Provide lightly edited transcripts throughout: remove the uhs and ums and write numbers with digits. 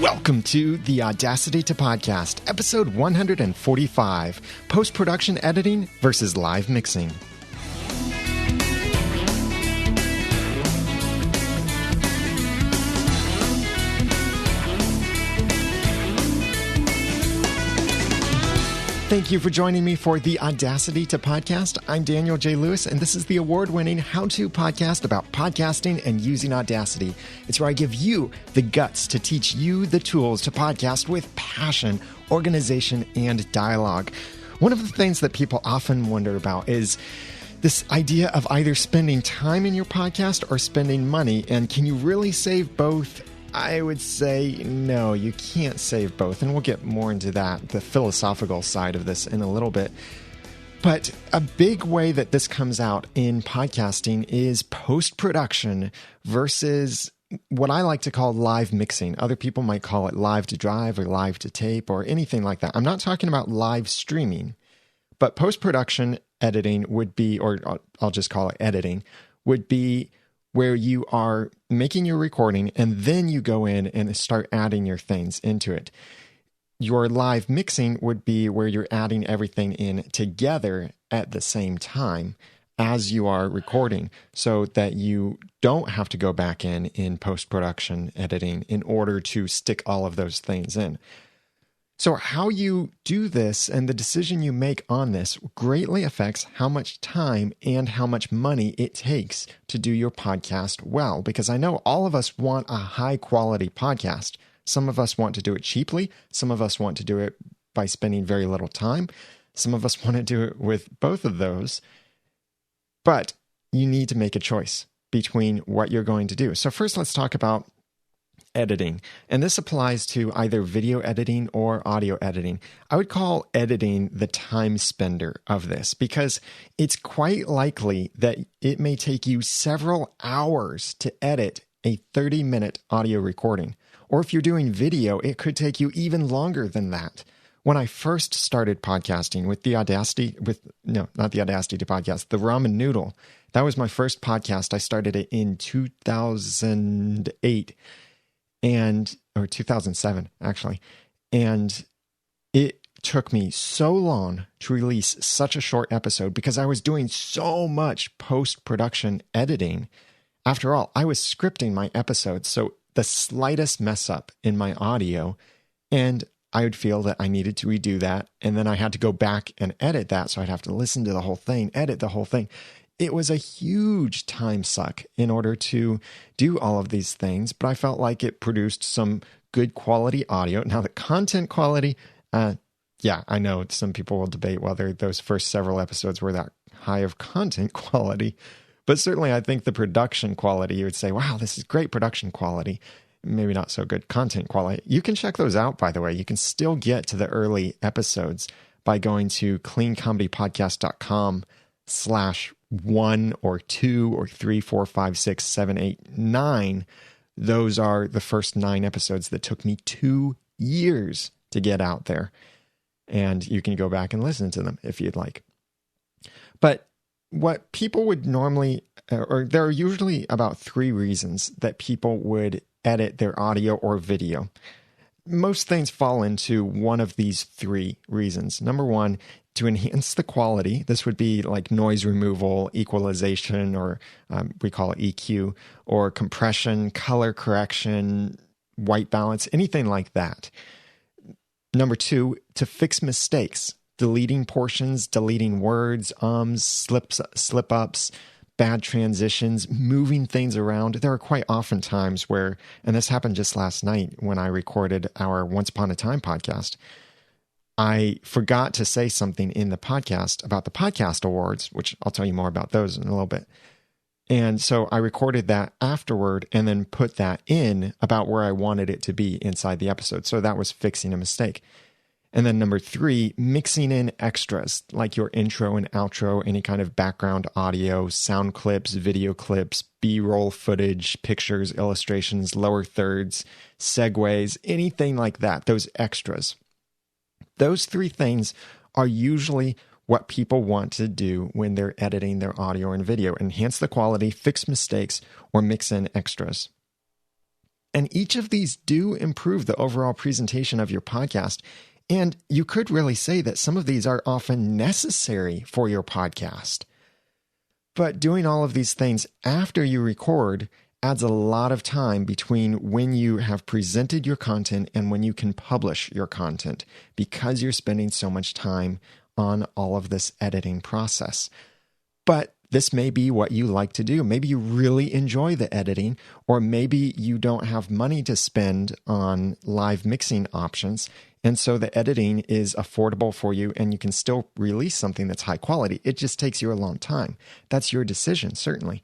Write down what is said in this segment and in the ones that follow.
Welcome to the Audacity to Podcast, episode 145, Post-Production Editing versus Live Mixing. Thank you for joining me for the Audacity to Podcast. I'm Daniel J. Lewis, and this is the award-winning how-to podcast about podcasting and using Audacity. It's where I give you the guts to teach you the tools to podcast with passion, organization, and dialogue. One of the things that people often wonder about is this idea of either spending time in your podcast or spending money, and can you really save both? I would say no, you can't save both, and we'll get more into that, the philosophical side of this in a little bit. But a big way that this comes out in podcasting is post-production versus what I like to call live mixing. Other people might call it live to drive or live to tape or anything like that. I'm not talking about live streaming, but post-production editing would be, or I'll just call it editing, would be where you are making your recording and then you go in and start adding your things into it. Your live mixing would be where you're adding everything in together at the same time as you are recording, so that you don't have to go back in post-production editing in order to stick all of those things in. So how you do this and the decision you make on this greatly affects how much time and how much money it takes to do your podcast well. Because I know all of us want a high quality podcast. Some of us want to do it cheaply. Some of us want to do it by spending very little time. Some of us want to do it with both of those. But you need to make a choice between what you're going to do. So first, let's talk about editing. And this applies to either video editing or audio editing. I would call editing the time spender of this, because it's quite likely that it may take you several hours to edit a 30-minute audio recording. Or if you're doing video, it could take you even longer than that. When I first started podcasting with the Audacity, not the Audacity to Podcast, the Ramen Noodle, that was my first podcast. I started it in 2008. Or 2007, actually. And it took me so long to release such a short episode because I was doing so much post-production editing. After all, I was scripting my episodes, so the slightest mess up in my audio, and I would feel that I needed to redo that, and then I had to go back and edit that, so I'd have to listen to the whole thing, edit the whole thing. It was a huge time suck in order to do all of these things, but I felt like it produced some good quality audio. Now, the content quality, I know some people will debate whether those first several episodes were that high of content quality, but certainly I think the production quality, you would say, wow, this is great production quality. Maybe not so good content quality. You can check those out, by the way. You can still get to the early episodes by going to cleancomedypodcast.com/1 or 2 or 3, 4, 5, 6, 7, 8, 9. Those are the first 9 episodes that took me 2 years to get out there. And you can go back and listen to them if you'd like. But what people would normally, or there are usually about 3 reasons that people would edit their audio or video. Most things fall into one of these 3 reasons. Number 1, to enhance the quality. This would be like noise removal, equalization, or we call it EQ, or compression, color correction, white balance, anything like that. Number 2, to fix mistakes, deleting portions, deleting words, slip-ups, bad transitions, moving things around. There are quite often times where, and this happened just last night when I recorded our Once Upon a Time podcast, I forgot to say something in the podcast about the podcast awards, which I'll tell you more about those in a little bit. And so I recorded that afterward and then put that in about where I wanted it to be inside the episode. So that was fixing a mistake. And then number 3, mixing in extras like your intro and outro, any kind of background audio, sound clips, video clips, B-roll footage, pictures, illustrations, lower thirds, segues, anything like that, those extras. Those 3 things are usually what people want to do when they're editing their audio and video: enhance the quality, fix mistakes, or mix in extras. And each of these do improve the overall presentation of your podcast. And you could really say that some of these are often necessary for your podcast. But doing all of these things after you record adds a lot of time between when you have presented your content and when you can publish your content, because you're spending so much time on all of this editing process. But this may be what you like to do. Maybe you really enjoy the editing, or maybe you don't have money to spend on live mixing options. And so the editing is affordable for you and you can still release something that's high quality. It just takes you a long time. That's your decision, certainly.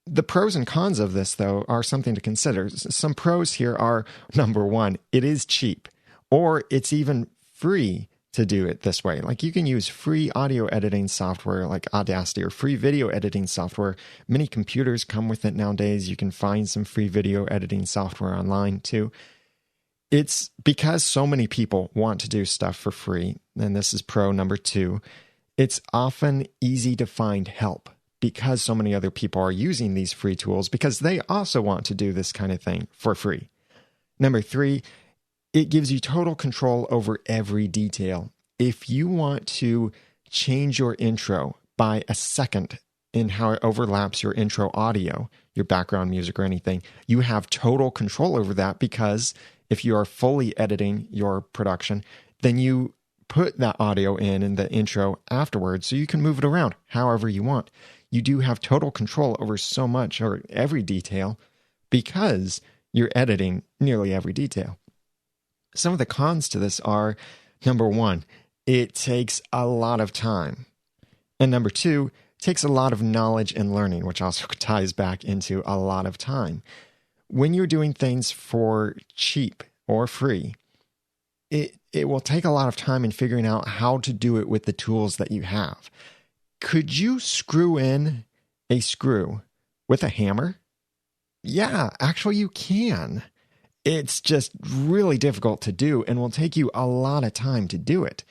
The pros and cons of this, though, are something to consider. Some pros here are, number one, it is cheap, or it's even free to do it this way. Like, you can use free audio editing software like Audacity, or free video editing software. Many computers come with it nowadays. You can find some free video editing software online too. It's because so many people want to do stuff for free, and this is pro number two. It's often easy to find help because so many other people are using these free tools because they also want to do this kind of thing for free. Number three, it gives you total control over every detail. If you want to change your intro by a second in how it overlaps your intro audio, your background music or anything, you have total control over that, because if you are fully editing your production, then you put that audio in the intro afterwards, so you can move it around however you want. You do have total control over so much, or every detail, because you're editing nearly every detail. Some of the cons to this are, number one, it takes a lot of time. And number two, it takes a lot of knowledge and learning, which also ties back into a lot of time. When you're doing things for cheap or free, it will take a lot of time in figuring out how to do it with the tools that you have. Could you screw in a screw with a hammer? Yeah, actually you can. It's just really difficult to do and will take you a lot of time to do it.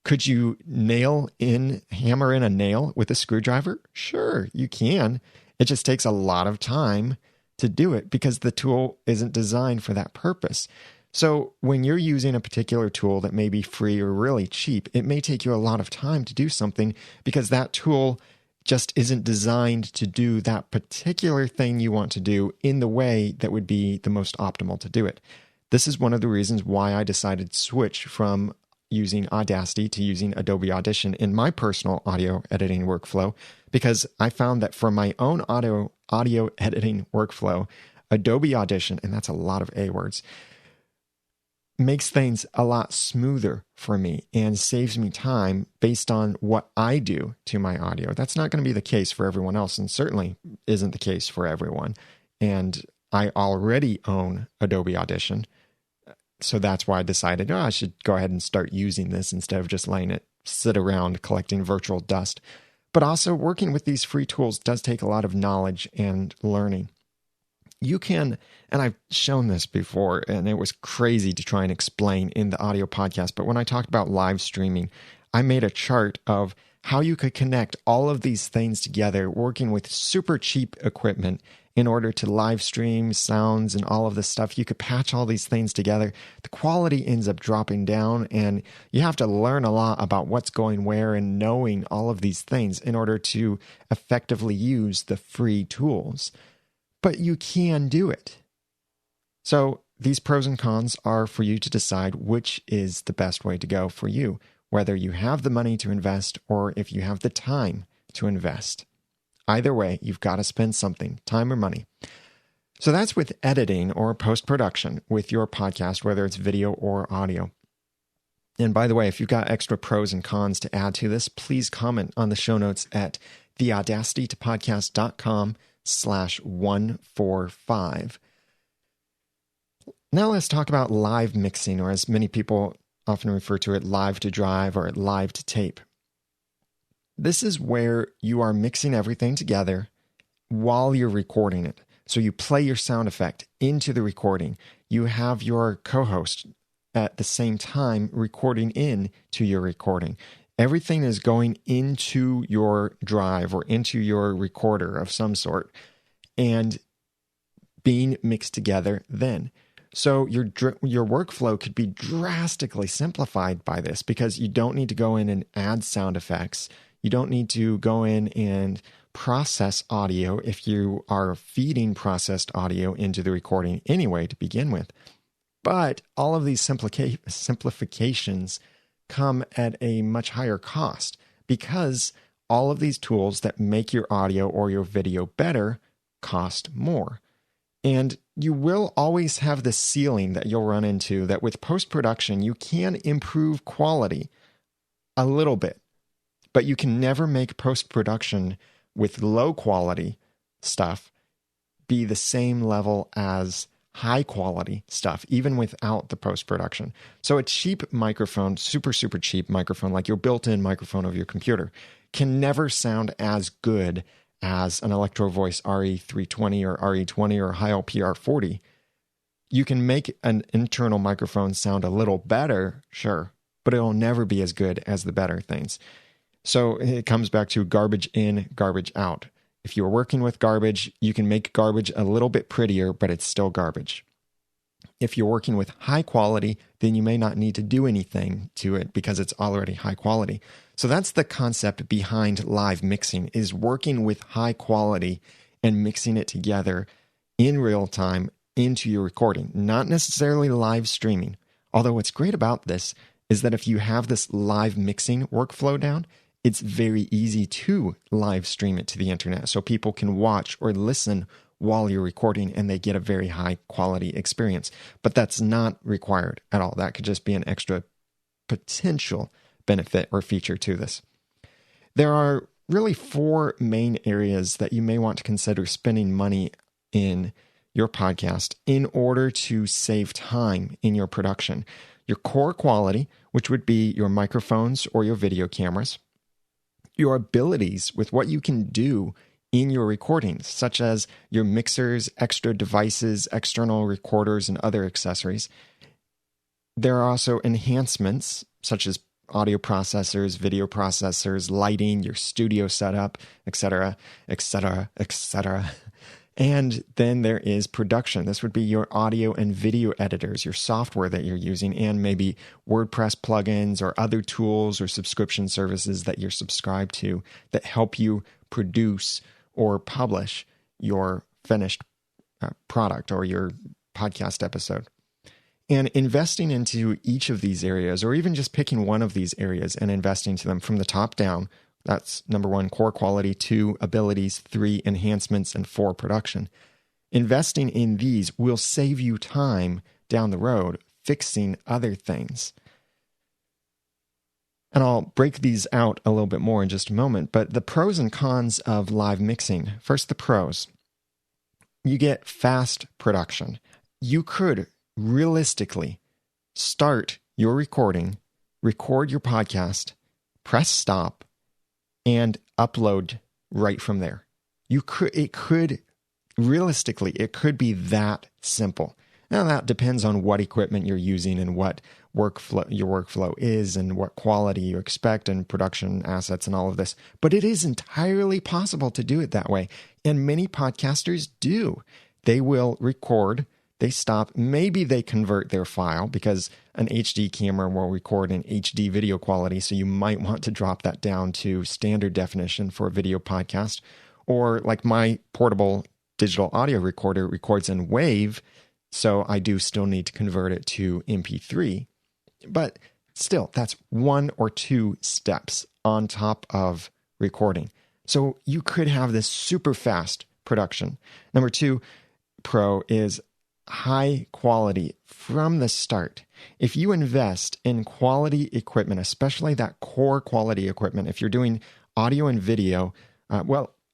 Could you hammer in a nail with a screwdriver? Sure, you can. It just takes a lot of time to do it because the tool isn't designed for that purpose. So when you're using a particular tool that may be free or really cheap, it may take you a lot of time to do something because that tool just isn't designed to do that particular thing you want to do in the way that would be the most optimal to do it. This is one of the reasons why I decided to switch from using Audacity to using Adobe Audition in my personal audio editing workflow, because I found that for my own audio editing workflow, Adobe Audition, and that's a lot of A words, makes things a lot smoother for me and saves me time based on what I do to my audio. That's not going to be the case for everyone else, and certainly isn't the case for everyone. And I already own Adobe Audition, so that's why I decided, I should go ahead and start using this instead of just letting it sit around collecting virtual dust. But also, working with these free tools does take a lot of knowledge and learning. You can, and I've shown this before, and it was crazy to try and explain in the audio podcast, but when I talked about live streaming, I made a chart of how you could connect all of these things together working with super cheap equipment in order to live stream sounds and all of this stuff. You could patch all these things together. The quality ends up dropping down, and you have to learn a lot about what's going where and knowing all of these things in order to effectively use the free tools. But you can do it. So these pros and cons are for you to decide which is the best way to go for you, whether you have the money to invest or if you have the time to invest. Either way, you've got to spend something, time or money. So that's with editing or post-production with your podcast, whether it's video or audio. And by the way, if you've got extra pros and cons to add to this, please comment on the show notes at theaudacitytopodcast.com/145. Now let's talk about live mixing, or as many people often refer to it, live to drive or live to tape. This is where you are mixing everything together while you're recording it. So you play your sound effect into the recording. You have your co-host at the same time recording in to your recording. Everything is going into your drive or into your recorder of some sort. And being mixed together then. So your workflow could be drastically simplified by this because you don't need to go in and add sound effects. You don't need to go in and process audio if you are feeding processed audio into the recording anyway to begin with. But all of these simplifications come at a much higher cost because all of these tools that make your audio or your video better cost more. And you will always have this ceiling that you'll run into that with post-production, you can improve quality a little bit, but you can never make post-production with low quality stuff be the same level as high quality stuff, even without the post-production. So a cheap microphone, super cheap microphone, like your built-in microphone of your computer, can never sound as good as an Electro Voice RE320 or RE20 or Heil PR40. You can make an internal microphone sound a little better, sure, but it'll never be as good as the better things. So it comes back to garbage in, garbage out. If you're working with garbage, you can make garbage a little bit prettier, but it's still garbage. If you're working with high quality, then you may not need to do anything to it because it's already high quality. So that's the concept behind live mixing, is working with high quality and mixing it together in real time into your recording, not necessarily live streaming. Although what's great about this is that if you have this live mixing workflow down, it's very easy to live stream it to the internet so people can watch or listen while you're recording and they get a very high quality experience. But that's not required at all. That could just be an extra potential benefit or feature to this. There are really 4 main areas that you may want to consider spending money in your podcast in order to save time in your production. Your core quality, which would be your microphones or your video cameras. Your abilities with what you can do in your recordings, such as your mixers, extra devices, external recorders, and other accessories. There are also enhancements, such as audio processors, video processors, lighting, your studio setup, etc., etc., etc. And then there is production. This would be your audio and video editors, your software that you're using, and maybe WordPress plugins or other tools or subscription services that you're subscribed to that help you produce or publish your finished product or your podcast episode. And investing into each of these areas, or even just picking one of these areas and investing to them from the top down, that's number 1, core quality, 2, abilities, 3, enhancements, and 4, production. Investing in these will save you time down the road fixing other things. And I'll break these out a little bit more in just a moment, but the pros and cons of live mixing. First, the pros. You get fast production. You could realistically start your recording, record your podcast, press stop, and upload right from there. Realistically, it could be that simple. Now that depends on what equipment you're using and what your workflow is and what quality you expect and production assets and all of this. But it is entirely possible to do it that way. And many podcasters do. They will record, they stop, maybe they convert their file because an HD camera will record in HD video quality. So you might want to drop that down to standard definition for a video podcast. Or like my portable digital audio recorder records in WAV. So I do still need to convert it to MP3. But still, that's 1 or 2 steps on top of recording. So you could have this super fast production. Number 2 pro is high quality from the start. If you invest in quality equipment, especially that core quality equipment, if you're doing audio and video,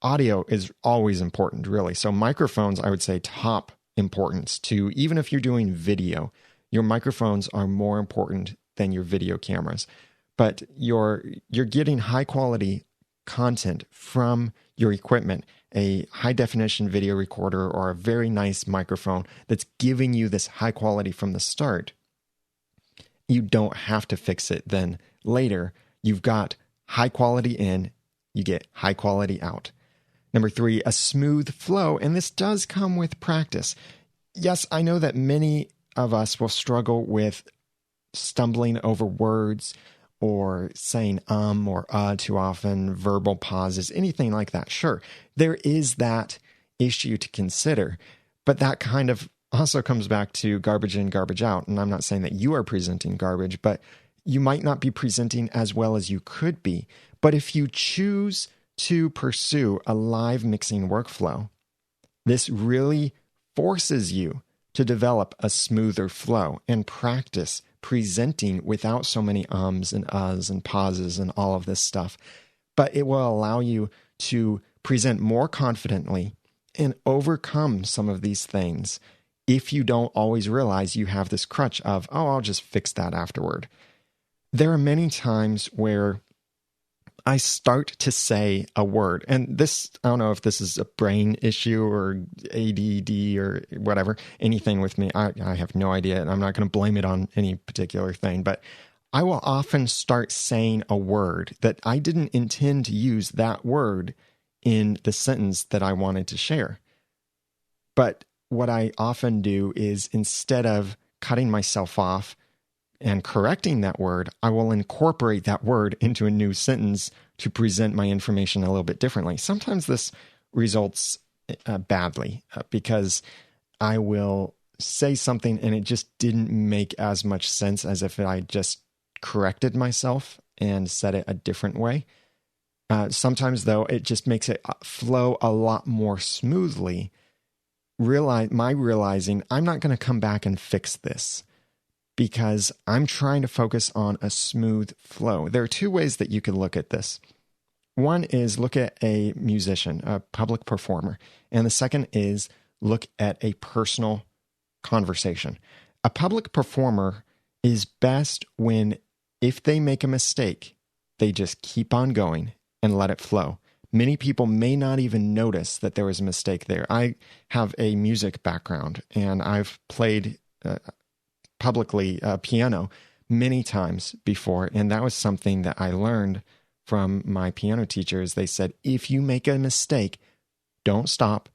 audio is always important, really. So microphones, I would say top importance to, even if you're doing video, your microphones are more important than your video cameras. But you're getting high quality content from your equipment, a high definition video recorder or a very nice microphone that's giving you this high quality from the start. You don't have to fix it then later. You've got high quality in, you get high quality out. Number 3, a smooth flow. And this does come with practice. Yes, I know that many of us will struggle with stumbling over words or saying or too often, verbal pauses, anything like that. Sure, there is that issue to consider, but that kind of also comes back to garbage in, garbage out. And I'm not saying that you are presenting garbage, but you might not be presenting as well as you could be. But if you choose to pursue a live mixing workflow, this really forces you to develop a smoother flow and practice presenting without so many ums and uhs and pauses and all of this stuff. But it will allow you to present more confidently and overcome some of these things if you don't always realize you have this crutch of, oh, I'll just fix that afterward. There are many times where I start to say a word, and this, I don't know if this is a brain issue or ADD or whatever, anything with me, I have no idea, and I'm not going to blame it on any particular thing, but I will often start saying a word that I didn't intend to use that word in the sentence that I wanted to share. But what I often do is, instead of cutting myself off and correcting that word, I will incorporate that word into a new sentence to present my information a little bit differently. Sometimes this results badly because I will say something and it just didn't make as much sense as if I just corrected myself and said it a different way. Sometimes, though, it just makes it flow a lot more smoothly. Realizing I'm not going to come back and fix this, because I'm trying to focus on a smooth flow. There are two ways that you can look at this. One is look at a musician, a public performer. And the second is look at a personal conversation. A public performer is best when, if they make a mistake, they just keep on going and let it flow. Many people may not even notice that there was a mistake there. I have a music background, and I've played publicly piano many times before, and that was something that I learned from my piano teachers. They said, if you make a mistake, don't stop,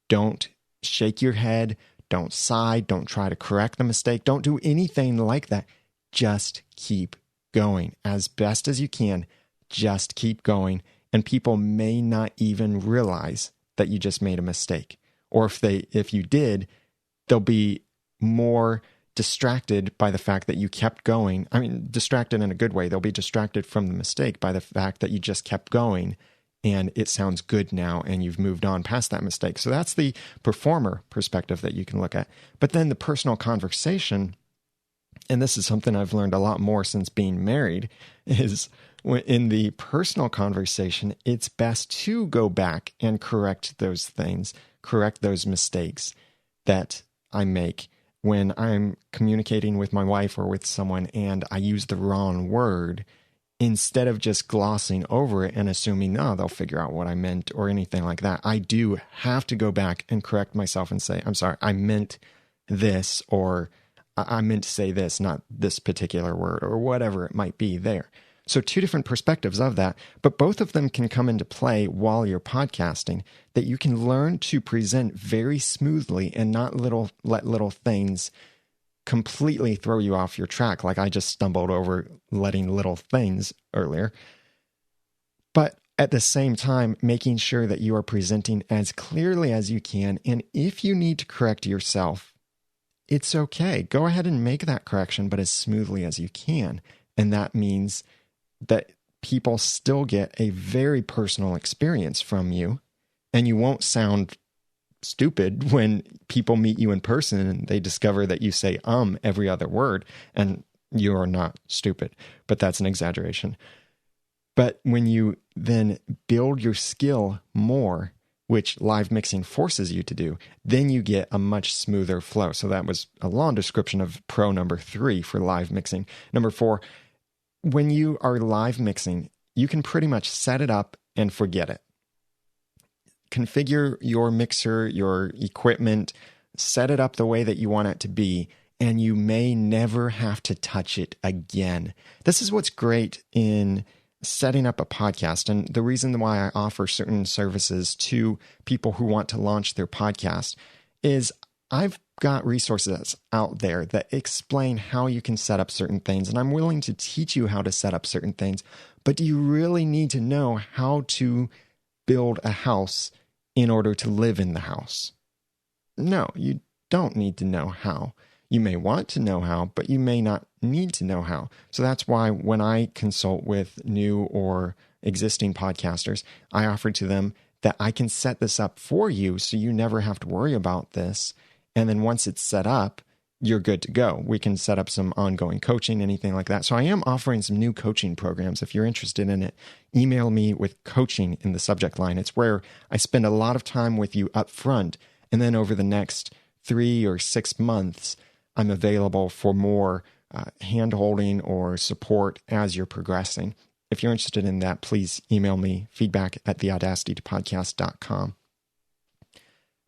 don't shake your head, don't sigh, don't try to correct the mistake, don't do anything like that. Just keep going as best as you can. Just keep going, and people may not even realize that you just made a mistake. Or if you did, they'll be more distracted by the fact that you kept going. I mean, distracted in a good way. They'll be distracted from the mistake by the fact that you just kept going and it sounds good now and you've moved on past that mistake. So that's the performer perspective that you can look at. But then the personal conversation, and this is something I've learned a lot more since being married, is in the personal conversation, it's best to go back and correct those things, correct those mistakes that I make when I'm communicating with my wife or with someone and I use the wrong word. Instead of just glossing over it and assuming, oh, they'll figure out what I meant or anything like that, I do have to go back and correct myself and say, I'm sorry, I meant this, or I meant to say this, not this particular word, or whatever it might be there. So two different perspectives of that, but both of them can come into play while you're podcasting, that you can learn to present very smoothly and not let little things completely throw you off your track, like I just stumbled over letting little things earlier. But at the same time, making sure that you are presenting as clearly as you can, and if you need to correct yourself, it's okay. Go ahead and make that correction, but as smoothly as you can. And that means that people still get a very personal experience from you, and you won't sound stupid when people meet you in person and they discover that you say every other word, and you're not stupid, but that's an exaggeration. But when you then build your skill more, which live mixing forces you to do, then you get a much smoother flow. So that was a long description of pro number 3 for live mixing. Number 4, when you are live mixing, you can pretty much set it up and forget it. Configure your mixer, your equipment, set it up the way that you want it to be, and you may never have to touch it again. This is what's great in setting up a podcast. And the reason why I offer certain services to people who want to launch their podcast is I've got resources out there that explain how you can set up certain things. And I'm willing to teach you how to set up certain things. But do you really need to know how to build a house in order to live in the house? No, you don't need to know how. You may want to know how, but you may not need to know how. So that's why when I consult with new or existing podcasters, I offer to them that I can set this up for you so you never have to worry about this. And then once it's set up, you're good to go. We can set up some ongoing coaching, anything like that. So I am offering some new coaching programs. If you're interested in it, email me with coaching in the subject line. It's where I spend a lot of time with you up front. And then over the next 3 or 6 months, I'm available for more hand-holding or support as you're progressing. If you're interested in that, please email me, feedback@theaudacitypodcast.com.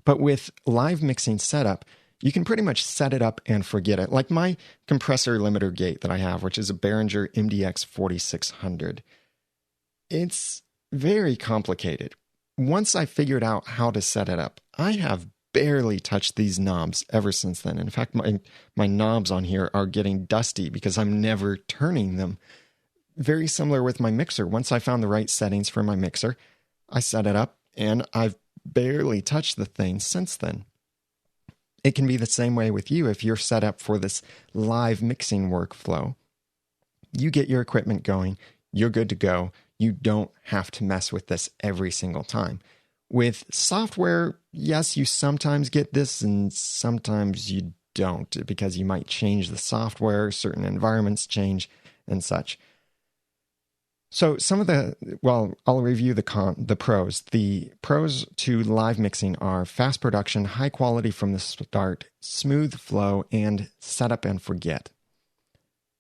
But with live mixing setup, you can pretty much set it up and forget it. Like my compressor limiter gate that I have, which is a Behringer MDX 4600. It's very complicated. Once I figured out how to set it up, I have barely touched these knobs ever since then. In fact, my knobs on here are getting dusty because I'm never turning them. Very similar with my mixer. Once I found the right settings for my mixer, I set it up and I've barely touched the thing since then. It can be the same way with you if you're set up for this live mixing workflow. You get your equipment going, you're good to go. You don't have to mess with this every single time. With software, yes, you sometimes get this and sometimes you don't because you might change the software, certain environments change and such. So I'll review the pros. The pros to live mixing are fast production, high quality from the start, smooth flow, and set up and forget.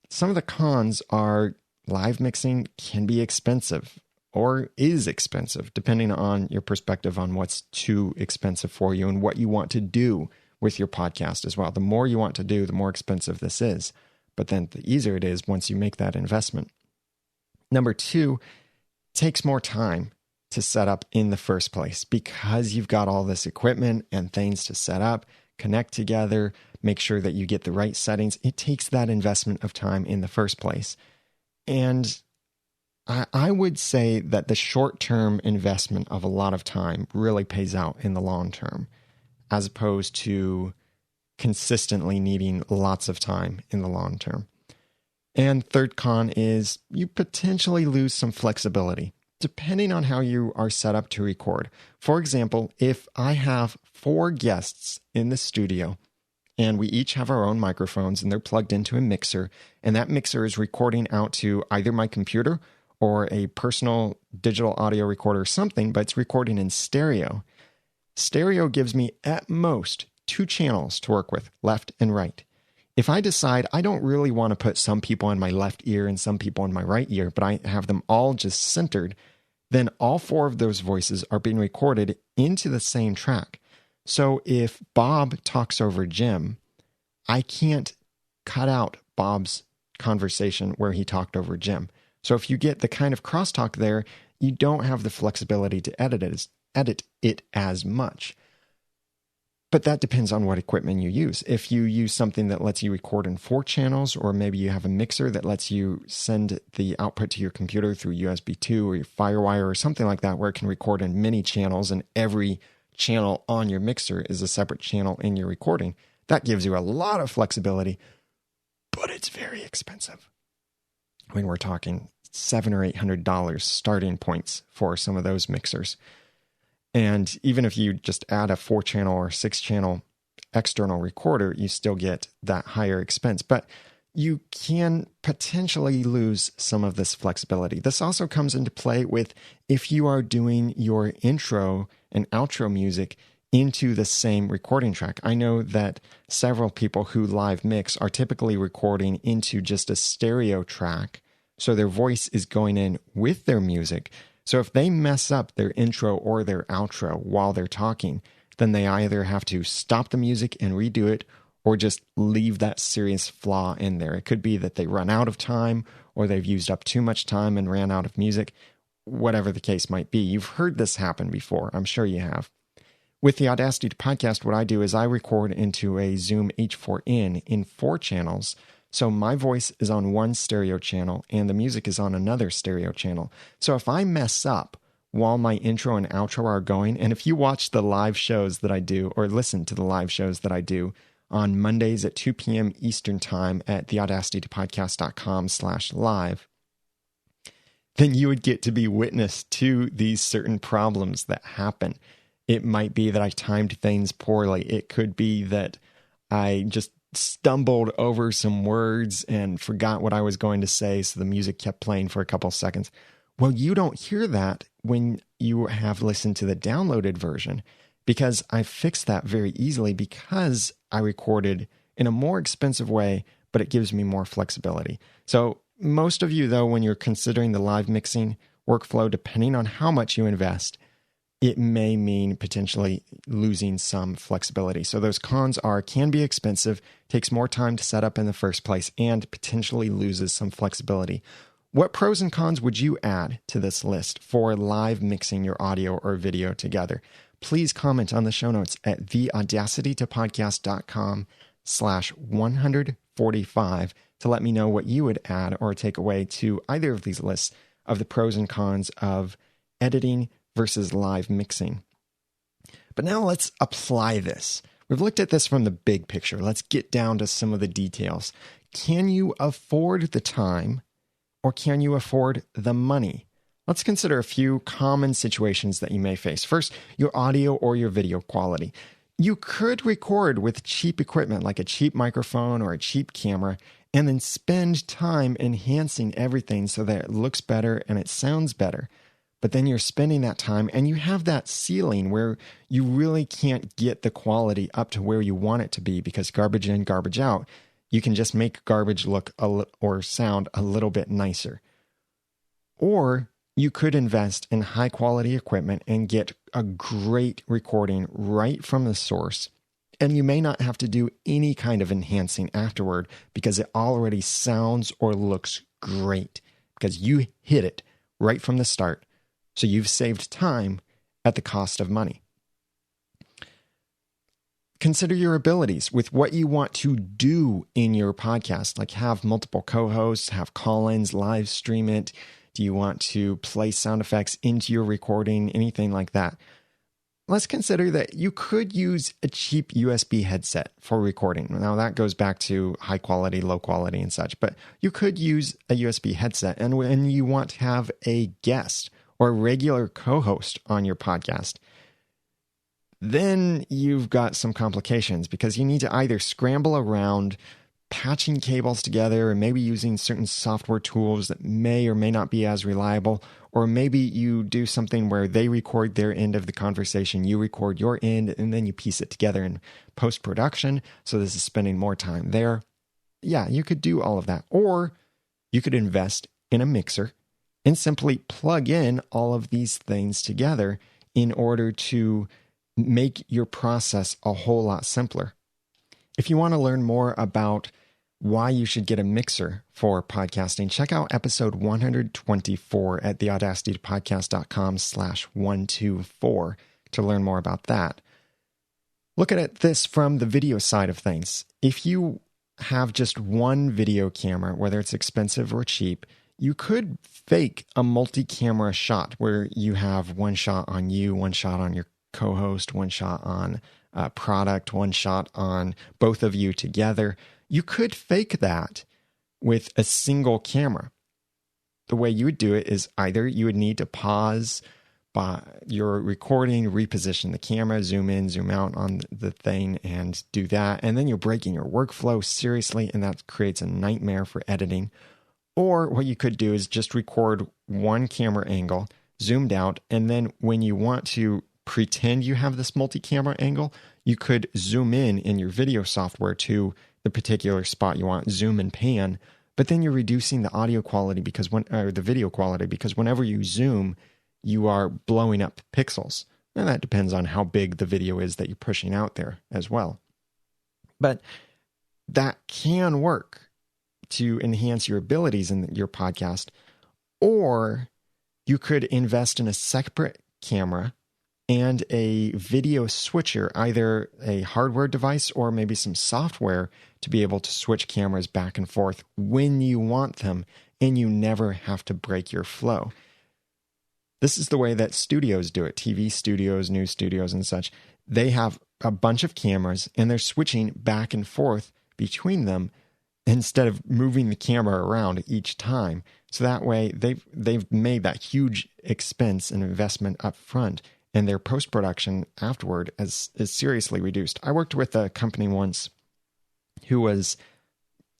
Some of the cons are live mixing can be expensive or is expensive, depending on your perspective on what's too expensive for you and what you want to do with your podcast as well. The more you want to do, the more expensive this is. But then the easier it is once you make that investment. Number 2, takes more time to set up in the first place because you've got all this equipment and things to set up, connect together, make sure that you get the right settings. It takes that investment of time in the first place. And I would say that the short-term investment of a lot of time really pays out in the long term, as opposed to consistently needing lots of time in the long term. And third con is you potentially lose some flexibility, depending on how you are set up to record. For example, if I have 4 guests in the studio, and we each have our own microphones, and they're plugged into a mixer, and that mixer is recording out to either my computer or a personal digital audio recorder or something, but it's recording in stereo. Stereo gives me at most 2 channels to work with, left and right. If I decide I don't really want to put some people in my left ear and some people in my right ear, but I have them all just centered, then all 4 of those voices are being recorded into the same track. So if Bob talks over Jim, I can't cut out Bob's conversation where he talked over Jim. So if you get the kind of crosstalk there, you don't have the flexibility to edit it as much. But that depends on what equipment you use. If you use something that lets you record in 4 channels, or maybe you have a mixer that lets you send the output to your computer through USB 2 or your FireWire or something like that, where it can record in many channels and every channel on your mixer is a separate channel in your recording, that gives you a lot of flexibility, but it's very expensive. I mean, we're talking $700 or $800 starting points for some of those mixers. And even if you just add a 4-channel or 6-channel external recorder, you still get that higher expense. But you can potentially lose some of this flexibility. This also comes into play with if you are doing your intro and outro music into the same recording track. I know that several people who live mix are typically recording into just a stereo track, so their voice is going in with their music. So if they mess up their intro or their outro while they're talking, then they either have to stop the music and redo it, or just leave that serious flaw in there. It could be that they run out of time, or they've used up too much time and ran out of music, whatever the case might be. You've heard this happen before. I'm sure you have. With the Audacity to Podcast, what I do is I record into a Zoom H4n in 4 channels. So my voice is on one stereo channel and the music is on another stereo channel. So if I mess up while my intro and outro are going, and if you watch the live shows that I do or listen to the live shows that I do on Mondays at 2 p.m. Eastern Time at theaudacitytopodcast.com/live, then you would get to be witness to these certain problems that happen. It might be that I timed things poorly. It could be that I just stumbled over some words and forgot what I was going to say, so the music kept playing for a couple seconds. Well, you don't hear that when you have listened to the downloaded version, because I fixed that very easily because I recorded in a more expensive way, but it gives me more flexibility. So most of you, though, when you're considering the live mixing workflow, depending on how much you invest, it may mean potentially losing some flexibility. So those cons can be expensive, takes more time to set up in the first place, and potentially loses some flexibility. What pros and cons would you add to this list for live mixing your audio or video together? Please comment on the show notes at theaudacitytopodcast.com/145 to let me know what you would add or take away to either of these lists of the pros and cons of editing versus live mixing. But now let's apply this. We've looked at this from the big picture. Let's get down to some of the details. Can you afford the time, or can you afford the money? Let's consider a few common situations that you may face. First, your audio or your video quality. You could record with cheap equipment like a cheap microphone or a cheap camera, and then spend time enhancing everything so that it looks better and it sounds better. But then you're spending that time and you have that ceiling where you really can't get the quality up to where you want it to be, because garbage in, garbage out. You can just make garbage look or sound a little bit nicer. Or you could invest in high quality equipment and get a great recording right from the source. And you may not have to do any kind of enhancing afterward because it already sounds or looks great because you hit it right from the start. So you've saved time at the cost of money. Consider your abilities with what you want to do in your podcast, like have multiple co-hosts, have call-ins, live stream it. Do you want to play sound effects into your recording, anything like that? Let's consider that you could use a cheap USB headset for recording. Now that goes back to high quality, low quality and such, but you could use a USB headset. And when you want to have a guest or a regular co-host on your podcast, then you've got some complications because you need to either scramble around patching cables together or maybe using certain software tools that may or may not be as reliable, or maybe you do something where they record their end of the conversation, you record your end, and then you piece it together in post-production. So this is spending more time there. Yeah, you could do all of that. Or you could invest in a mixer and simply plug in all of these things together in order to make your process a whole lot simpler. If you want to learn more about why you should get a mixer for podcasting, check out episode 124 at theaudacitypodcast.com/124 to learn more about that. Look at this from the video side of things. If you have just one video camera, whether it's expensive or cheap, you could fake a multi-camera shot where you have one shot on you, one shot on your co-host, one shot on product, one shot on both of you together. You could fake that with a single camera. The way you would do it is either you would need to pause your recording, reposition the camera, zoom in, zoom out on the thing and do that. And then you're breaking your workflow seriously, and that creates a nightmare for editing. Or what you could do is just record one camera angle, zoomed out, and then when you want to pretend you have this multi-camera angle, you could zoom in your video software to the particular spot you want, zoom and pan, but then you're reducing the audio quality the video quality, because whenever you zoom, you are blowing up pixels. And that depends on how big the video is that you're pushing out there as well. But that can work to enhance your abilities in your podcast. Or you could invest in a separate camera and a video switcher, either a hardware device or maybe some software to be able to switch cameras back and forth when you want them, and you never have to break your flow. This is the way that studios do it, TV studios, news studios, and such. They have a bunch of cameras, and they're switching back and forth between them instead of moving the camera around each time. So that way, they've made that huge expense and investment up front, and their post-production afterward is seriously reduced. I worked with a company once who was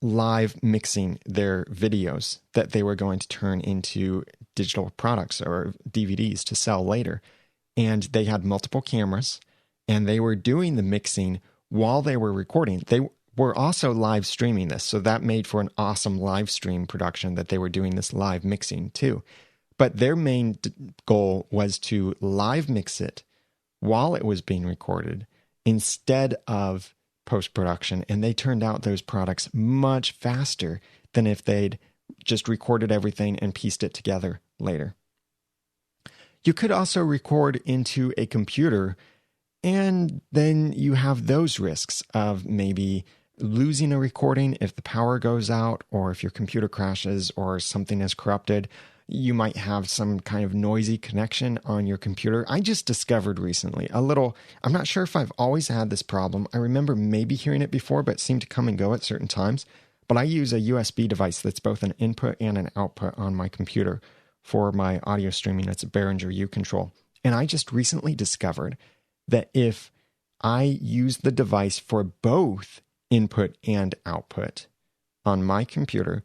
live mixing their videos that they were going to turn into digital products or DVDs to sell later. And they had multiple cameras, and they were doing the mixing while they were recording. They were also live streaming this, so that made for an awesome live stream production that they were doing this live mixing too. But their main goal was to live mix it while it was being recorded instead of post-production, and they turned out those products much faster than if they'd just recorded everything and pieced it together later. You could also record into a computer, and then you have those risks of maybe losing a recording if the power goes out, or if your computer crashes or something is corrupted. You might have some kind of noisy connection on your computer. I just discovered recently I'm not sure if I've always had this problem. I remember maybe hearing it before, but it seemed to come and go at certain times. But I use a USB device that's both an input and an output on my computer for my audio streaming. It's a Behringer U-Control. And I just recently discovered that if I use the device for both input and output on my computer,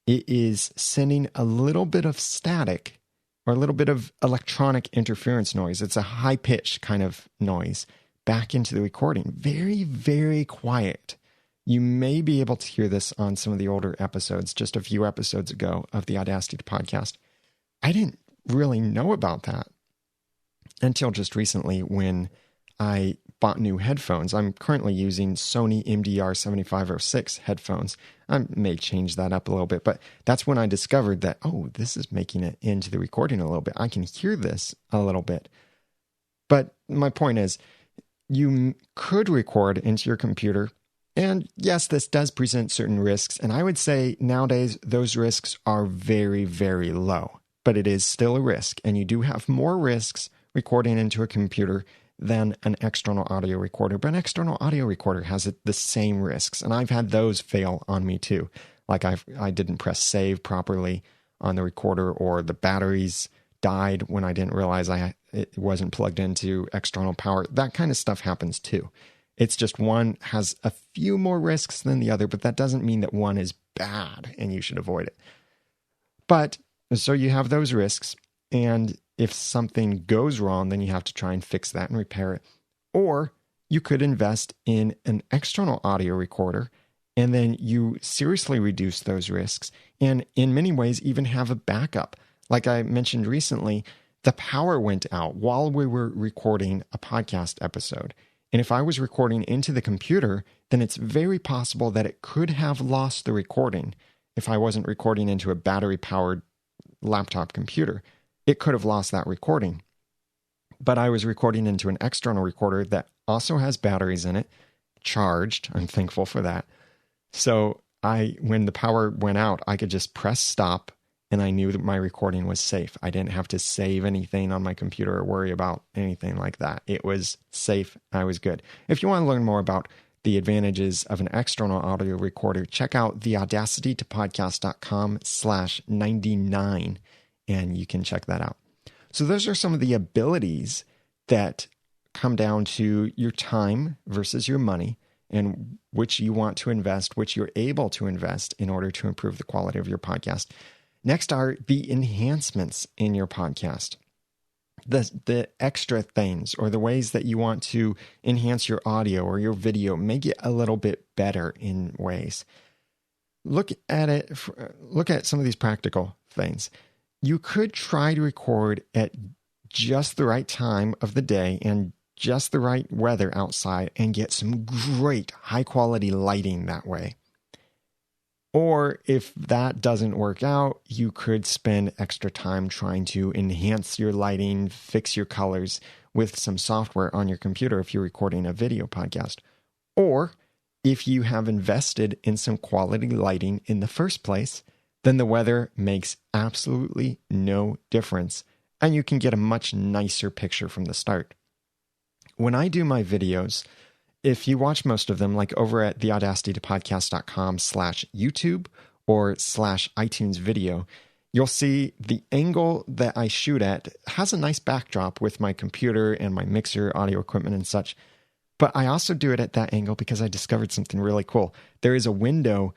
it is sending a little bit of static or a little bit of electronic interference noise. It's a high-pitched kind of noise back into the recording. Very, very quiet. You may be able to hear this on some of the older episodes, just a few episodes ago of the Audacity podcast. I didn't really know about that until just recently when I bought new headphones. I'm currently using Sony MDR 7506 headphones. I may change that up a little bit, but that's when I discovered that, this is making it into the recording a little bit. I can hear this a little bit. But my point is, you could record into your computer, and yes, this does present certain risks, and I would say nowadays those risks are very, very low, but it is still a risk, and you do have more risks recording into a computer than an external audio recorder. But an external audio recorder has the same risks, and I've had those fail on me too. Like I didn't press save properly on the recorder, or the batteries died when I didn't realize it wasn't plugged into external power. That kind of stuff happens too. It's just one has a few more risks than the other, but that doesn't mean that one is bad and you should avoid it. But so you have those risks, and if something goes wrong, then you have to try and fix that and repair it. Or you could invest in an external audio recorder, and then you seriously reduce those risks, and in many ways even have a backup. Like I mentioned recently, the power went out while we were recording a podcast episode. And if I was recording into the computer, then it's very possible that it could have lost the recording if I wasn't recording into a battery-powered laptop computer. It could have lost that recording. But I was recording into an external recorder that also has batteries in it, charged. I'm thankful for that. So when the power went out, I could just press stop, and I knew that my recording was safe. I didn't have to save anything on my computer or worry about anything like that. It was safe. I was good. If you want to learn more about the advantages of an external audio recorder, check out the audacity2podcast.com/99. And you can check that out. So those are some of the abilities that come down to your time versus your money, and which you want to invest, which you're able to invest in order to improve the quality of your podcast. Next are the enhancements in your podcast. The extra things, or the ways that you want to enhance your audio or your video, make it a little bit better in ways. Look at some of these practical things. You could try to record at just the right time of the day and just the right weather outside and get some great high quality lighting that way. Or if that doesn't work out, you could spend extra time trying to enhance your lighting, fix your colors with some software on your computer if you're recording a video podcast. Or if you have invested in some quality lighting in the first place, then the weather makes absolutely no difference, and you can get a much nicer picture from the start. When I do my videos, if you watch most of them, like over at theaudacitytopodcast.com/YouTube or /iTunes video, you'll see the angle that I shoot at has a nice backdrop with my computer and my mixer, audio equipment and such. But I also do it at that angle because I discovered something really cool. There is a window,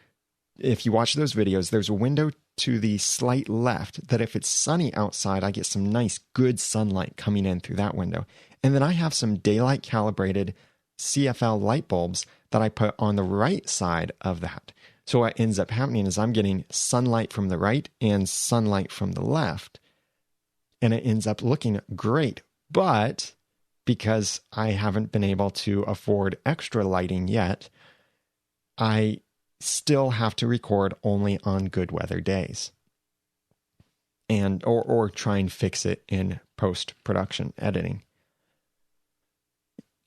if you watch those videos, there's a window to the slight left that if it's sunny outside, I get some nice, good sunlight coming in through that window. And then I have some daylight calibrated CFL light bulbs that I put on the right side of that. So what ends up happening is I'm getting sunlight from the right and sunlight from the left, and it ends up looking great. But because I haven't been able to afford extra lighting yet, I still have to record only on good weather days, and or try and fix it in post-production editing.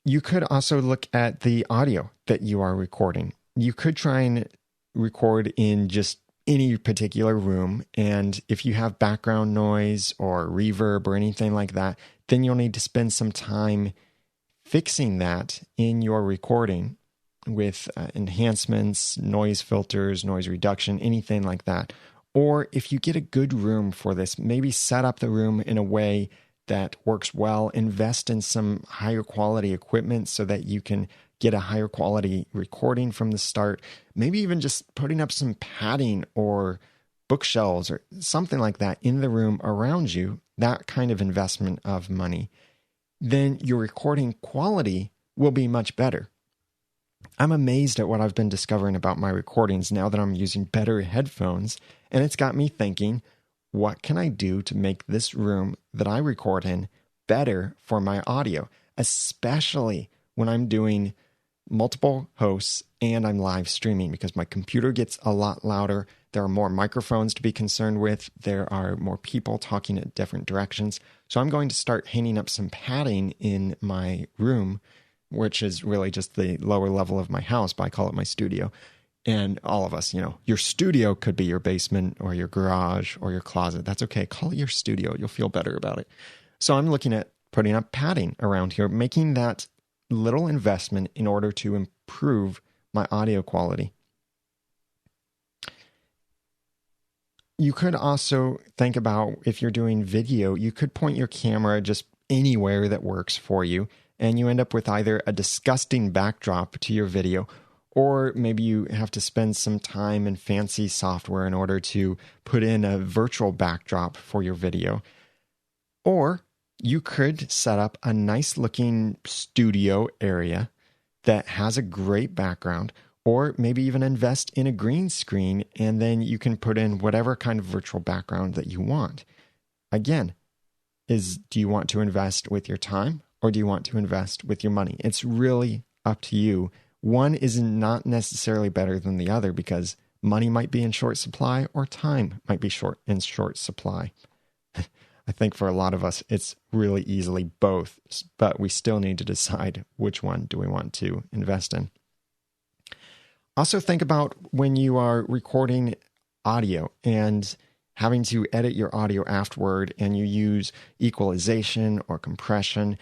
You could also look at the audio that you are recording. You could try and record in just any particular room, and if you have background noise or reverb or anything like that, then you'll need to spend some time fixing that in your recording with enhancements, noise filters, noise reduction, anything like that. Or if you get a good room for this, maybe set up the room in a way that works well, invest in some higher quality equipment so that you can get a higher quality recording from the start. Maybe even just putting up some padding or bookshelves or something like that in the room around you, that kind of investment of money. Then your recording quality will be much better. I'm amazed at what I've been discovering about my recordings now that I'm using better headphones, and it's got me thinking, what can I do to make this room that I record in better for my audio, especially when I'm doing multiple hosts and I'm live streaming, because my computer gets a lot louder. There are more microphones to be concerned with. There are more people talking at different directions. So I'm going to start hanging up some padding in my room, which is really just the lower level of my house, but I call it my studio. And all of us, your studio could be your basement or your garage or your closet. That's okay. Call it your studio. You'll feel better about it. So I'm looking at putting up padding around here, making that little investment in order to improve my audio quality. You could also think about, if you're doing video, you could point your camera just anywhere that works for you, and you end up with either a disgusting backdrop to your video, or maybe you have to spend some time in fancy software in order to put in a virtual backdrop for your video. Or you could set up a nice looking studio area that has a great background, or maybe even invest in a green screen, and then you can put in whatever kind of virtual background that you want. Again, do you want to invest with your time, or do you want to invest with your money? It's really up to you. One is not necessarily better than the other, because money might be in short supply or time might be in short supply. I think for a lot of us, it's really easily both, but we still need to decide which one do we want to invest in. Also think about when you are recording audio and having to edit your audio afterward, and you use equalization or compression.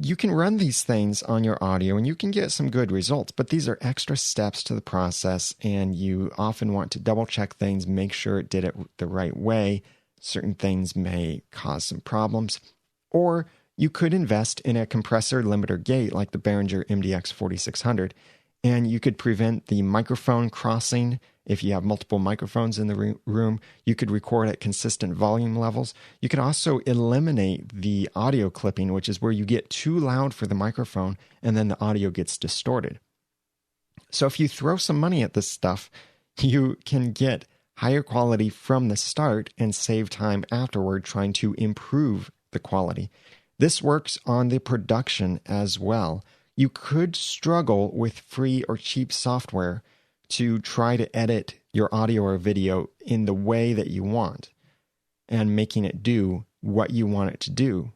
You can run these things on your audio and you can get some good results, but these are extra steps to the process, and you often want to double check things, make sure it did it the right way. Certain things may cause some problems. Or you could invest in a compressor limiter gate like the Behringer MDX 4600, and you could prevent the microphone crossing. If you have multiple microphones in the room, you could record at consistent volume levels. You could also eliminate the audio clipping, which is where you get too loud for the microphone and then the audio gets distorted. So if you throw some money at this stuff, you can get higher quality from the start and save time afterward trying to improve the quality. This works on the production as well. You could struggle with free or cheap software to try to edit your audio or video in the way that you want and making it do what you want it to do.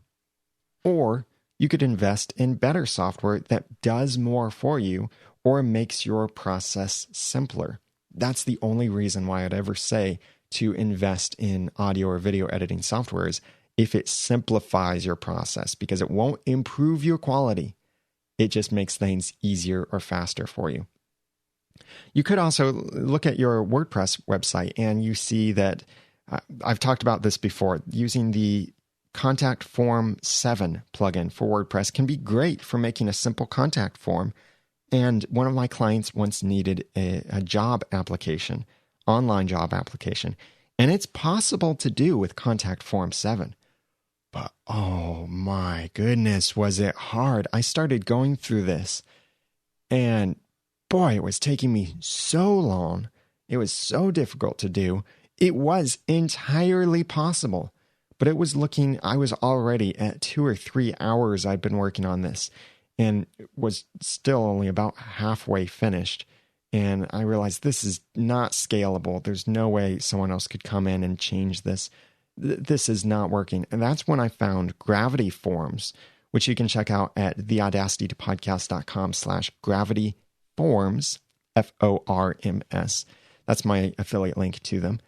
Or you could invest in better software that does more for you or makes your process simpler. That's the only reason why I'd ever say to invest in audio or video editing software is if it simplifies your process, because it won't improve your quality. It just makes things easier or faster for you. You could also look at your WordPress website and you see that I've talked about this before. Using the Contact Form 7 plugin for WordPress can be great for making a simple contact form. And one of my clients once needed a job application, online job application. And it's possible to do with Contact Form 7. But oh my goodness, was it hard. I started going through this and boy, it was taking me so long. It was so difficult to do. It was entirely possible, but I was already at 2 or 3 hours I'd been working on this and was still only about halfway finished. And I realized this is not scalable. There's no way someone else could come in and change this. This is not working. And that's when I found Gravity Forms, which you can check out at theaudacitytopodcast.com/gravityforms, FORMS. That's my affiliate link to them.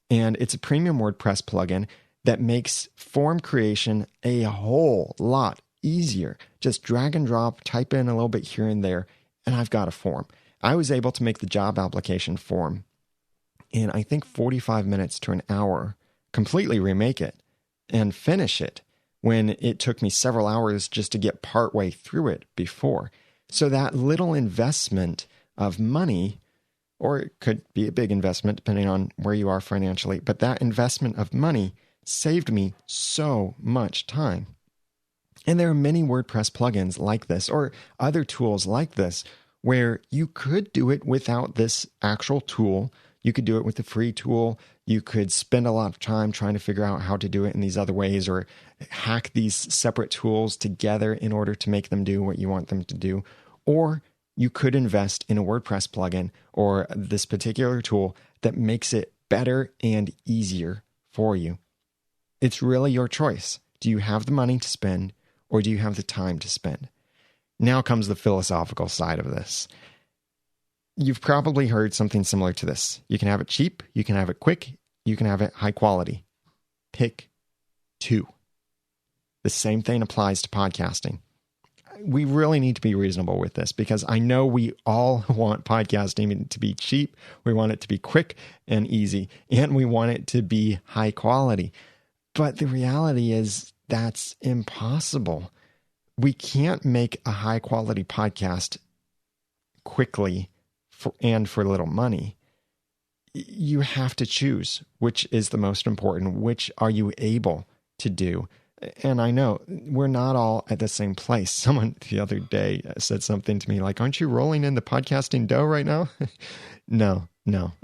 And it's a premium WordPress plugin that makes form creation a whole lot easier. Just drag and drop, type in a little bit here and there, and I've got a form. I was able to make the job application form in, I think, 45 minutes to an hour, completely remake it and finish it when it took me several hours just to get partway through it before. So that little investment of money, or it could be a big investment depending on where you are financially, but that investment of money saved me so much time. And there are many WordPress plugins like this or other tools like this where you could do it without this actual tool. You could do it with a free tool. You could spend a lot of time trying to figure out how to do it in these other ways or hack these separate tools together in order to make them do what you want them to do. Or you could invest in a WordPress plugin or this particular tool that makes it better and easier for you. It's really your choice. Do you have the money to spend or do you have the time to spend? Now comes the philosophical side of this. You've probably heard something similar to this. You can have it cheap, you can have it quick, you can have it high quality. Pick two. The same thing applies to podcasting. We really need to be reasonable with this because I know we all want podcasting to be cheap. We want it to be quick and easy, and we want it to be high quality. But the reality is that's impossible. We can't make a high quality podcast quickly and for little money. You have to choose which is the most important. Which are you able to do? And I know we're not all at the same place. Someone the other day said something to me like, aren't you rolling in the podcasting dough right now? No,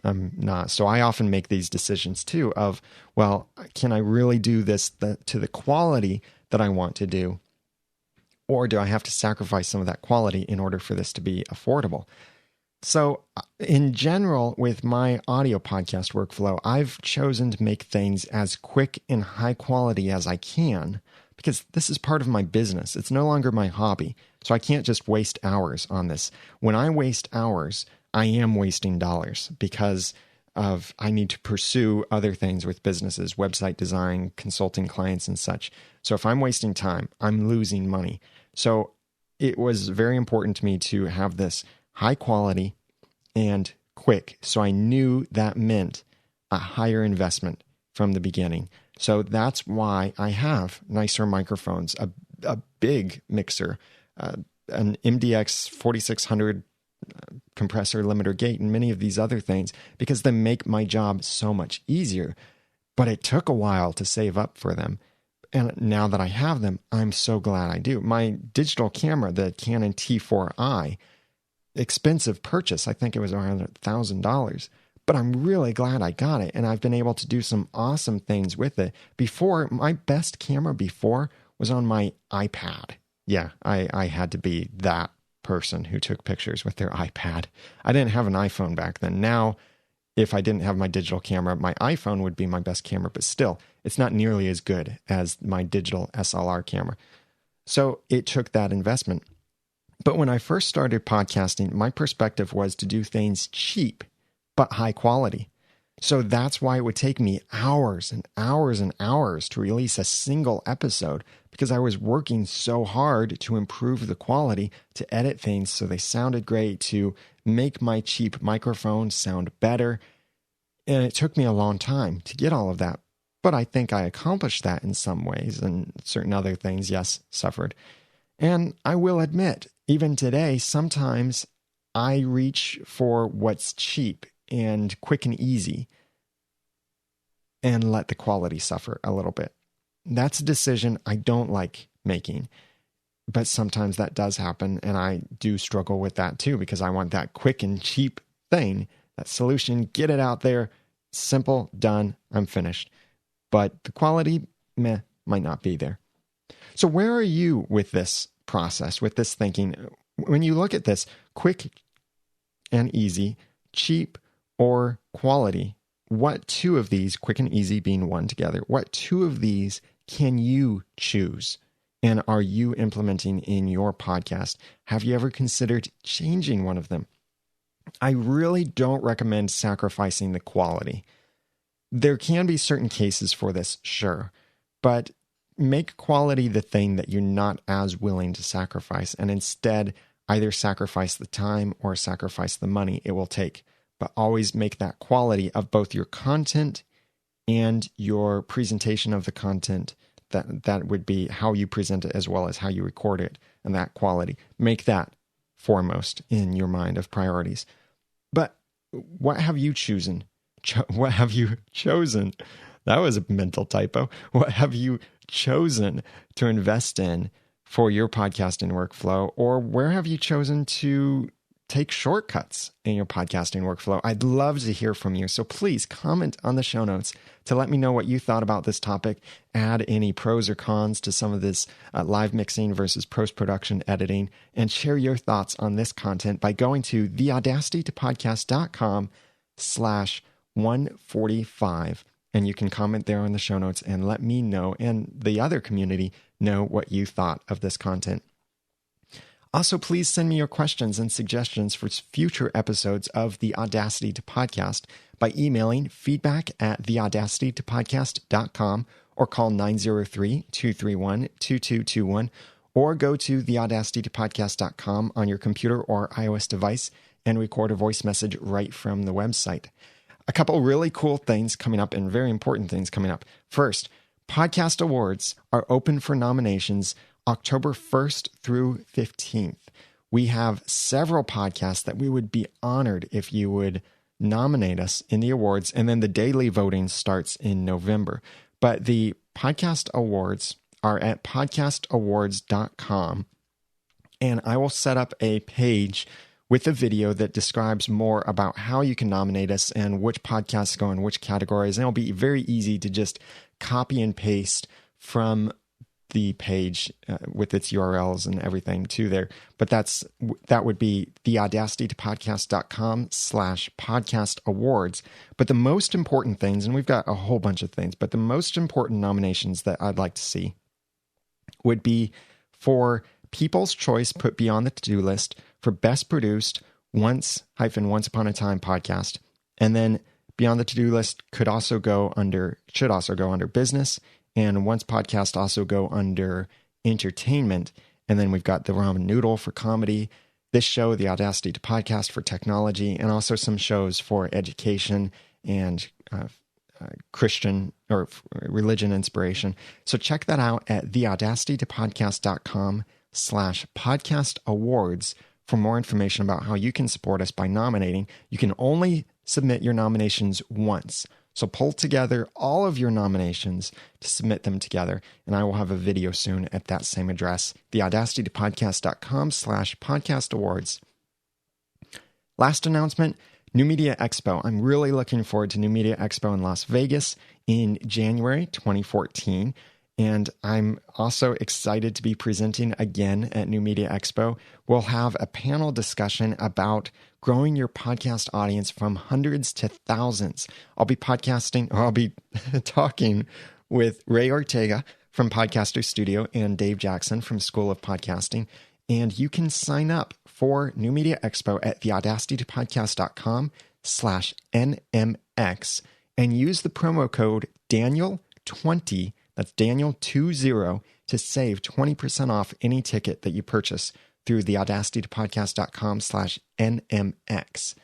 I'm not. So I often make these decisions too of, well, can I really do this to the quality that I want to do? Or do I have to sacrifice some of that quality in order for this to be affordable? So in general, with my audio podcast workflow, I've chosen to make things as quick and high quality as I can because this is part of my business. It's no longer my hobby. So I can't just waste hours on this. When I waste hours, I am wasting dollars because I need to pursue other things with businesses, website design, consulting clients and such. So if I'm wasting time, I'm losing money. So it was very important to me to have this high quality and quick. So I knew that meant a higher investment from the beginning. So that's why I have nicer microphones, a big mixer, an MDX 4600 compressor limiter gate, and many of these other things, because they make my job so much easier. But it took a while to save up for them. And now that I have them, I'm so glad I do. My digital camera, the Canon T4i, expensive purchase. I think it was around $1,000, but I'm really glad I got it. And I've been able to do some awesome things with it. Before, my best camera before was on my iPad. Yeah, I had to be that person who took pictures with their iPad. I didn't have an iPhone back then. Now, if I didn't have my digital camera, my iPhone would be my best camera, but still, it's not nearly as good as my digital SLR camera. So it took that investment. But when I first started podcasting, my perspective was to do things cheap, but high quality. So that's why it would take me hours and hours and hours to release a single episode, because I was working so hard to improve the quality, to edit things so they sounded great, to make my cheap microphone sound better. And it took me a long time to get all of that. But I think I accomplished that in some ways, and certain other things, yes, suffered. And I will admit, even today, sometimes I reach for what's cheap and quick and easy and let the quality suffer a little bit. That's a decision I don't like making, but sometimes that does happen, and I do struggle with that too, because I want that quick and cheap thing, that solution, get it out there, simple, done, I'm finished. But the quality, might not be there. So where are you with this process, with this thinking? When you look at this, quick and easy, cheap or quality, what two of these, quick and easy being one together, what two of these can you choose? And are you implementing in your podcast? Have you ever considered changing one of them? I really don't recommend sacrificing the quality. There can be certain cases for this, sure, but make quality the thing that you're not as willing to sacrifice, and instead either sacrifice the time or sacrifice the money it will take. But always make that quality of both your content and your presentation of the content. That would be how you present it as well as how you record it, and that quality. Make that foremost in your mind of priorities. But what have you chosen? What have you chosen? That was a mental typo. What have you chosen to invest in for your podcasting workflow? Or where have you chosen to take shortcuts in your podcasting workflow? I'd love to hear from you. So please comment on the show notes to let me know what you thought about this topic. Add any pros or cons to some of this live mixing versus post-production editing, and share your thoughts on this content by going to theaudacitytopodcast.com/145. And you can comment there on the show notes and let me know and the other community know what you thought of this content. Also, please send me your questions and suggestions for future episodes of the Audacity to Podcast by emailing feedback@theaudacitytopodcast.com or call 903-231-2221, or go to theaudacitytopodcast.com on your computer or iOS device and record a voice message right from the website. A couple really cool things coming up, and very important things coming up. First, podcast awards are open for nominations October 1st through 15th. We have several podcasts that we would be honored if you would nominate us in the awards, and then the daily voting starts in November. But the podcast awards are at podcastawards.com, and I will set up a page with a video that describes more about how you can nominate us and which podcasts go in which categories. And it'll be very easy to just copy and paste from the page with its URLs and everything to there. But that would be theaudacitytopodcast.com/podcast awards. But the most important things, and we've got a whole bunch of things, but the most important nominations that I'd like to see would be for People's Choice Put Beyond the To-Do List for Best Produced Once Upon a Time podcast. And then Beyond the To-Do List should also go under Business, and Once Podcast also go under Entertainment. And then we've got the Ramen Noodle for Comedy, this show, the Audacity to Podcast, for Technology, and also some shows for education and Christian or religion inspiration. So check that out at theaudacitytopodcast.com/podcast awards for more information about how you can support us by nominating. You can only submit your nominations once. So pull together all of your nominations to submit them together, and I will have a video soon at that same address, theaudacitytopodcast.com/podcast awards. Last announcement, New Media Expo. I'm really looking forward to New Media Expo in Las Vegas in January 2014. And I'm also excited to be presenting again at New Media Expo. We'll have a panel discussion about growing your podcast audience from hundreds to thousands. I'll be talking with Ray Ortega from Podcaster Studio and Dave Jackson from School of Podcasting. And you can sign up for New Media Expo at theaudacitypodcast.com/NMX and use the promo code Daniel20, that's Daniel20, to save 20% off any ticket that you purchase through theaudacitypodcast.com/NMX.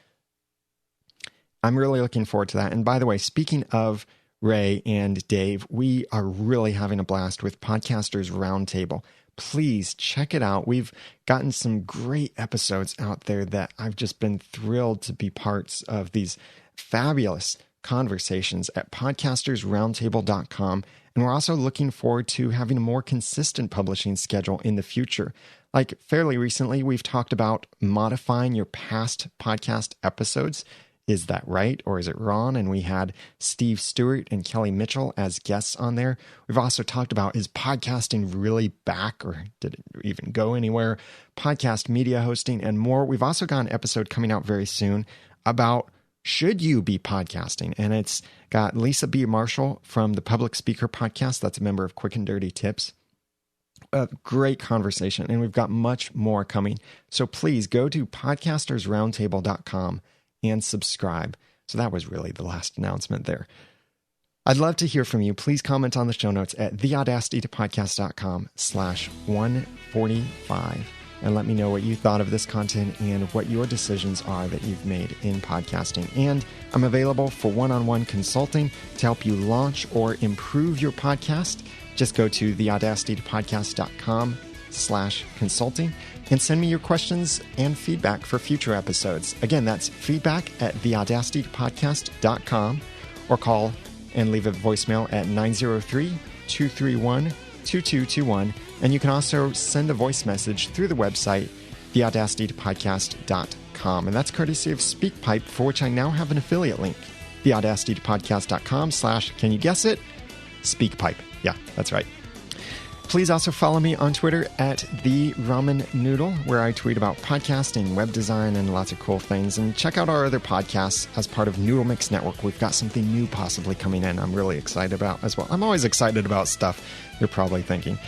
I'm really looking forward to that. And by the way, speaking of Ray and Dave, we are really having a blast with Podcasters Roundtable. Please check it out. We've gotten some great episodes out there that I've just been thrilled to be parts of, these fabulous conversations at podcastersroundtable.com. And we're also looking forward to having a more consistent publishing schedule in the future. Like fairly recently, we've talked about modifying your past podcast episodes. Is that right or is it wrong? And we had Steve Stewart and Kelly Mitchell as guests on there. We've also talked about, is podcasting really back or did it even go anywhere? Podcast media hosting and more. We've also got an episode coming out very soon about should you be podcasting? And it's got Lisa B. Marshall from the Public Speaker Podcast. That's a member of Quick and Dirty Tips. A great conversation. And we've got much more coming. So please go to podcastersroundtable.com and subscribe. So that was really the last announcement there. I'd love to hear from you. Please comment on the show notes at theaudacitypodcast.com/145 and let me know what you thought of this content and what your decisions are that you've made in podcasting. And I'm available for one-on-one consulting to help you launch or improve your podcast. Just go to theaudacitypodcast.com/consulting and send me your questions and feedback for future episodes. Again, that's feedback at theaudacitypodcast.com or call and leave a voicemail at 903-231-2221. And you can also send a voice message through the website, theaudacitypodcast.com. And that's courtesy of SpeakPipe, for which I now have an affiliate link, theaudacitypodcast.com/ can you guess it? SpeakPipe. Yeah, that's right. Please also follow me on Twitter at @TheRamenNoodle, where I tweet about podcasting, web design, and lots of cool things. And check out our other podcasts as part of Noodle Mix Network. We've got something new possibly coming in I'm really excited about as well. I'm always excited about stuff, you're probably thinking.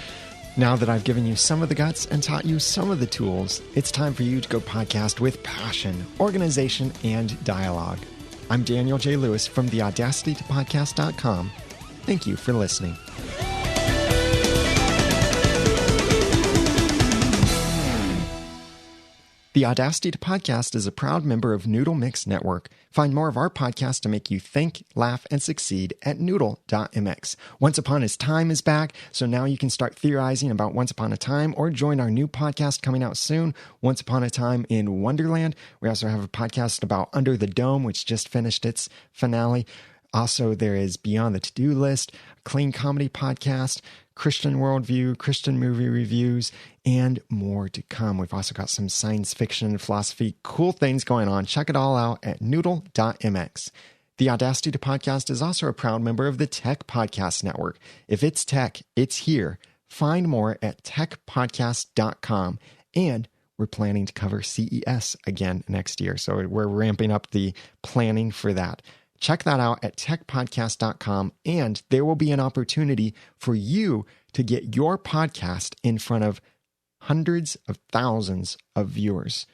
Now that I've given you some of the guts and taught you some of the tools, it's time for you to go podcast with passion, organization, and dialogue. I'm Daniel J. Lewis from theaudacitytopodcast.com. Thank you for listening. The Audacity to Podcast is a proud member of Noodle Mix Network. Find more of our podcasts to make you think, laugh, and succeed at noodle.mx. Once Upon a Time is back, so now you can start theorizing about Once Upon a Time or join our new podcast coming out soon, Once Upon a Time in Wonderland. We also have a podcast about Under the Dome, which just finished its finale. Also, there is Beyond the To-Do List, Clean Comedy Podcast, Christian Worldview, Christian Movie Reviews, and more to come. We've also got some science fiction and philosophy, cool things going on. Check it all out at noodle.mx. The Audacity to Podcast is also a proud member of the Tech Podcast Network. If it's tech, it's here. Find more at techpodcast.com. And we're planning to cover CES again next year, so we're ramping up the planning for that. Check that out at techpodcast.com, and there will be an opportunity for you to get your podcast in front of hundreds of thousands of viewers.